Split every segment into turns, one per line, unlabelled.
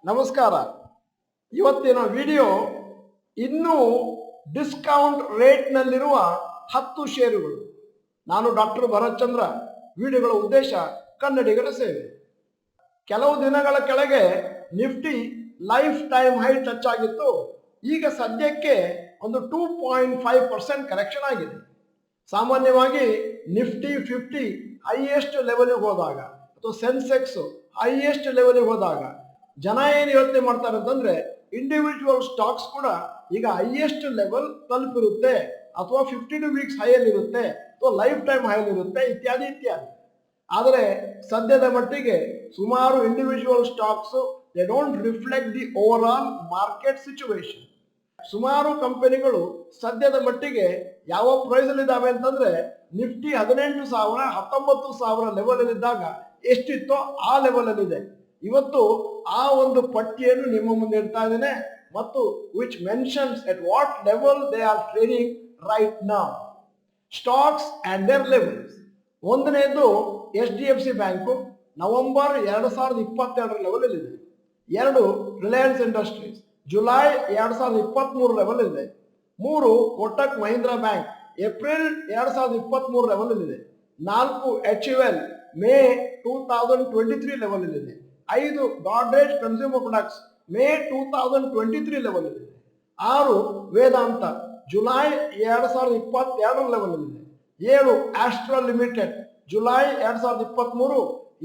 ನಮಸ್ಕಾರ. ಇವತ್ತಿನ ವಿಡಿಯೋ ಇನ್ನೂ ಡಿಸ್ಕೌಂಟ್ ರೇಟ್ನಲ್ಲಿರುವ 10 ಷೇರುಗಳು. ನಾನು ಡಾಕ್ಟರ್ ಭರತ್ ಚಂದ್ರ. ವಿಡಿಯೋಗಳ ಉದ್ದೇಶ ಕನ್ನಡಿಗರ ಸೇವೆ. ಕೆಲವು ದಿನಗಳ ಕೆಳಗೆ Nifty life time high touch ಆಗಿತ್ತು. ಈಗ ಸದ್ಯಕ್ಕೆ ಒಂದು 2.5% ಕರೆಕ್ಷನ್ ಆಗಿದೆ. ಸಾಮಾನ್ಯವಾಗಿ ನಿಫ್ಟಿ 50 ಹೈಯೆಸ್ಟ್ ಲೆವೆಲ್ಗೆ ಹೋದಾಗ ಅಥವಾ ಸೆನ್ಸೆಕ್ಸ್ ಹೈಯೆಸ್ಟ್ ಲೆವೆಲ್ಗೆ ಹೋದಾಗ ಜನ ಏನು ಯೋಚನೆ ಮಾಡ್ತಾರೆ ಅಂತಂದ್ರೆ ಇಂಡಿವಿಜುವಲ್ ಸ್ಟಾಕ್ಸ್ ಕೂಡ ಈಗ ಹೈಯೆಸ್ಟ್ ಲೆವೆಲ್ ತಲುಪಿರುತ್ತೆ ಅಥವಾ 52 ವೀಕ್ಸ್ ಹೈಯಲ್ಲಿ ಇರುತ್ತೆ ಅಥವಾ ಲೈಫ್ ಟೈಮ್ ಹೈಯಲ್ಲಿ ಇರುತ್ತೆ ಇತ್ಯಾದಿ ಇತ್ಯಾದಿ. ಆದರೆ ಸದ್ಯದ ಮಟ್ಟಿಗೆ ಸುಮಾರು individual stocks they don't reflect the over all market situation. ಸುಮಾರು ಕಂಪನಿಗಳು ಸದ್ಯದ ಮಟ್ಟಿಗೆ ಯಾವ ಪ್ರೈಸ್ ಅಲ್ಲಿ ಇದಾವೆ ಅಂತಂದ್ರೆ ನಿಫ್ಟಿ 18,000 19,000 ಲೆವೆಲ್ ಅಲ್ಲಿ ಇದ್ದಾಗ ಎಷ್ಟಿತ್ತೋ ಆ ಲೆವೆಲ್ ಅಲ್ಲಿ ಇದೆ. ಇವತ್ತು ಆ ಒಂದು ಪಟ್ಟಿಯನ್ನು ನಿಮ್ಮ ಮುಂದೆ ಇಡ್ತಾ ಇದ್ದೇನೆ ಮತ್ತು which mentions at what level they are trading right now, stocks and their levels. ಒಂದನೇದು HDFC ಬ್ಯಾಂಕು ನವೆಂಬರ್ 2022 ಲೆವೆಲ್ ಅಲ್ಲಿ ಇದೆ. 2 ರಿಲಯನ್ಸ್ ಇಂಡಸ್ಟ್ರೀಸ್ ಜುಲೈ 2023 ಲೆವೆಲ್ ಇದೆ. 3 Kotak Mahindra bank April 2023 level ಇದೆ. 4 HUL ಮೇ 2023 ಲೆವೆಲ್ ಇದೆ. 5 Godrej consumer products May 2023 level ಇದೆ. 6 Vedanta July 2022 level ಇದೆ. 7 Astral limited July 2023.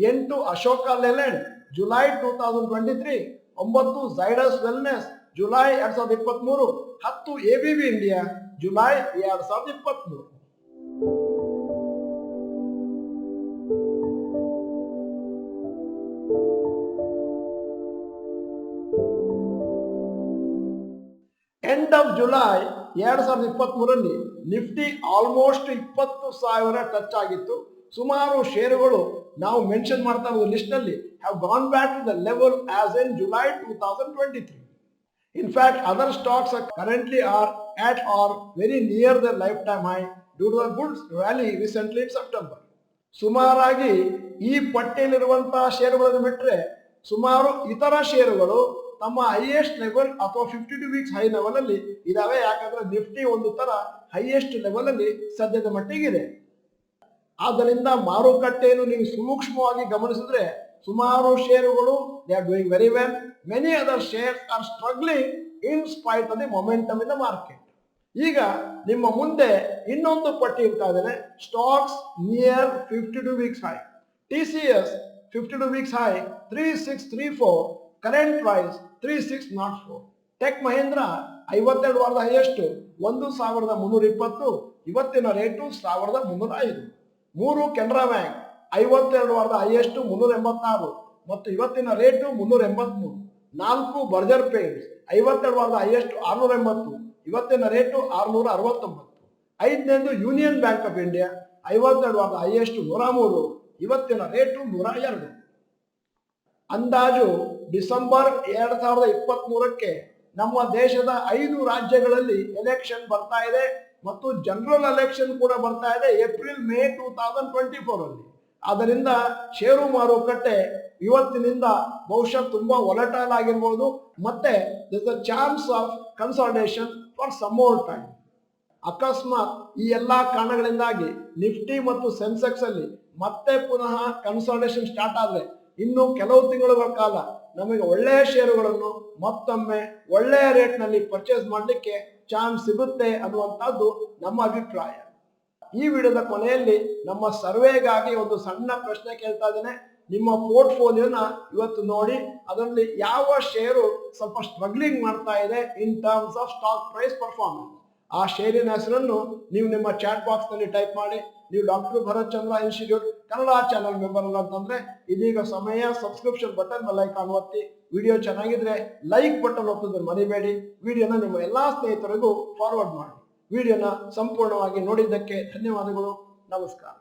8 Ashok Leyland July 2023. 9 Zydus wellness July 2023. 10 ABB India July 2023. End of July 2023 Nifty almost 20,000 touch ಆಗಿತ್ತು. ಸುಮಾರು ಷೇರುಗಳು ನಾವು ಮೆನ್ಷನ್ ಮಾಡ್ತಾ ಇರುವ ಲಿಸ್ಟ್ ನಲ್ಲಿ have gone back to the level as in July 2023. In fact, other stocks are currently at or very near their lifetime high due to a good rally recently in September. ಸುಮಾರಾಗಿ ಈ ಪಟ್ಟಿಯಲ್ಲಿರುವಂತಹ ಷೇರುಗಳನ್ನು ಬಿಟ್ಟರೆ ಸುಮಾರು ಇತರ ಷೇರುಗಳು ತಮ್ಮ highest level ಅಥವಾ 52 weeks high level ಅಲ್ಲಿ ಇದಾವೆ. ಯಾಕಂದ್ರೆ ನಿಫ್ಟಿ ಒಂದು ತರ ಹೈಯೆಸ್ಟ್ ಲೆವೆಲ್ ಅಲ್ಲಿ ಸದ್ಯದ ಮಟ್ಟಿಗಿದೆ. ಆದ್ದರಿಂದ ಮಾರುಕಟ್ಟೆಯನ್ನು ನೀವು ಸೂಕ್ಷ್ಮವಾಗಿ ಗಮನಿಸಿದ್ರೆ ಸುಮಾರು ಷೇರುಗಳು they are doing very well. Many other shares are struggling in spite of the momentum in the market. ಈಗ ನಿಮ್ಮ ಮುಂದೆ ಇನ್ನೊಂದು ಪಟ್ಟಿ ಇರ್ತಾ ಇದ್ದೇನೆ, stocks near 52 weeks high. TCS 52 weeks high 3634, current price 3604. Tech Mahindra 52 ವಾರದ ಹೈಯೆಸ್ಟ್ 1,320, ಇವತ್ತಿನ ರೇಟು 1,305. 3 ಕೆನರಾ ಬ್ಯಾಂಕ್ 52 ವಾರದ ಹೈಯೆಸ್ಟ್ 386 ಮತ್ತು ಇವತ್ತಿನ ರೇಟು 383. 4 ಬರ್ಜರ್ ಪೇಂಟ್ಸ್ 52 ವಾರದ ಹೈಯೆಸ್ಟ್ 680, ಇವತ್ತಿನ ರೇಟು 669. 5ನೇದು ಯೂನಿಯನ್ ಬ್ಯಾಂಕ್ ಆಫ್ ಇಂಡಿಯಾ 52 ವಾರದ ಹೈಯೆಸ್ಟ್ 103, ಇವತ್ತಿನ ರೇಟು 102. ಅಂದಾಜು ಡಿಸೆಂಬರ್ 2023ಕ್ಕೆ ನಮ್ಮ ದೇಶದ 5 ರಾಜ್ಯಗಳಲ್ಲಿ ಎಲೆಕ್ಷನ್ ಬರ್ತಾ ಇದೆ ಮತ್ತು ಜನರಲ್ ಎಲೆಕ್ಷನ್ ಕೂಡ ಬರ್ತಾ ಇದೆ ಏಪ್ರಿಲ್ ಮೇ 2024 ಅಲ್ಲಿ. ಆದ್ದರಿಂದ ಷೇರು ಮಾರುಕಟ್ಟೆ ಇವತ್ತಿನಿಂದ ಬಹುಶಃ ತುಂಬಾ ವೊಲಟೈಲ್ ಆಗಿರ್ಬೋದು ಮತ್ತೆ this the chance of consolidation for some more time. ಅಕಸ್ಮಾತ್ ಈ ಎಲ್ಲಾ ಕಾರಣಗಳಿಂದಾಗಿ ನಿಫ್ಟಿ ಮತ್ತು ಸೆನ್ಸೆಕ್ಸ್ ಅಲ್ಲಿ ಮತ್ತೆ ಪುನಃ ಕನ್ಸಾಲಿಡೇಷನ್ ಸ್ಟಾರ್ಟ್ ಆದ್ರೆ ಇನ್ನು ಕೆಲವು ತಿಂಗಳುಗಳ ಕಾಲ ನಮಗೆ ಒಳ್ಳೆಯ ಷೇರುಗಳನ್ನು ಮತ್ತೊಮ್ಮೆ ಒಳ್ಳೆಯ ರೇಟ್ನಲ್ಲಿ ಪರ್ಚೇಸ್ ಮಾಡಲಿಕ್ಕೆ ಚಾನ್ಸ್ ಸಿಗುತ್ತೆ ಅನ್ನುವಂಥದ್ದು ನಮ್ಮ ಅಭಿಪ್ರಾಯ. ಈ ವಿಡಿಯೋದ ಕೊನೆಯಲ್ಲಿ ನಮ್ಮ ಸರ್ವೆಗಾಗಿ ಒಂದು ಸಣ್ಣ ಪ್ರಶ್ನೆ ಕೇಳ್ತಾ ಇದ್ದೇನೆ. ನಿಮ್ಮ ಪೋರ್ಟ್ಫೋಲಿಯೋನ ಇವತ್ತು ನೋಡಿ ಅದರಲ್ಲಿ ಯಾವ ಷೇರು ಸ್ವಲ್ಪ ಸ್ಟ್ರಗ್ಲಿಂಗ್ ಮಾಡ್ತಾ ಇದೆ in terms of stock price performance, ಆ ಷೇರಿನ ಹೆಸರನ್ನು ನೀವು ನಿಮ್ಮ ಚಾಟ್ ಬಾಕ್ಸ್ ನಲ್ಲಿ ಟೈಪ್ ಮಾಡಿ. ನೀವು ಡಾಕ್ಟರ್ ಭರತ್ ಚಂದ್ರ ಇನ್ಸ್ಟಿಟ್ಯೂಟ್ ಕನ್ನಡ ಚಾನಲ್ ಮೆಂಬರ್ ಅಲ್ಲ ಅಂತಂದ್ರೆ ಇದೀಗ ಸಮಯ ಸಬ್ಸ್ಕ್ರಿಪ್ಷನ್ ಬಟನ್ ಮೇಲೆ ಲೈಕ್ ಒತ್ತಿ. ವಿಡಿಯೋ ಚೆನ್ನಾಗಿದ್ರೆ ಲೈಕ್ ಬಟನ್ ಒತ್ತೋದನ್ನು ಮರಿಬೇಡಿ. ವಿಡಿಯೋನ ನಿಮ್ಮ ಎಲ್ಲಾ ಸ್ನೇಹಿತರಿಗೂ ಫಾರ್ವರ್ಡ್ ಮಾಡಿ. ವಿಡಿಯೋನ ಸಂಪೂರ್ಣವಾಗಿ ನೋಡಿದ್ದಕ್ಕೆ ಧನ್ಯವಾದಗಳು. ನಮಸ್ಕಾರ.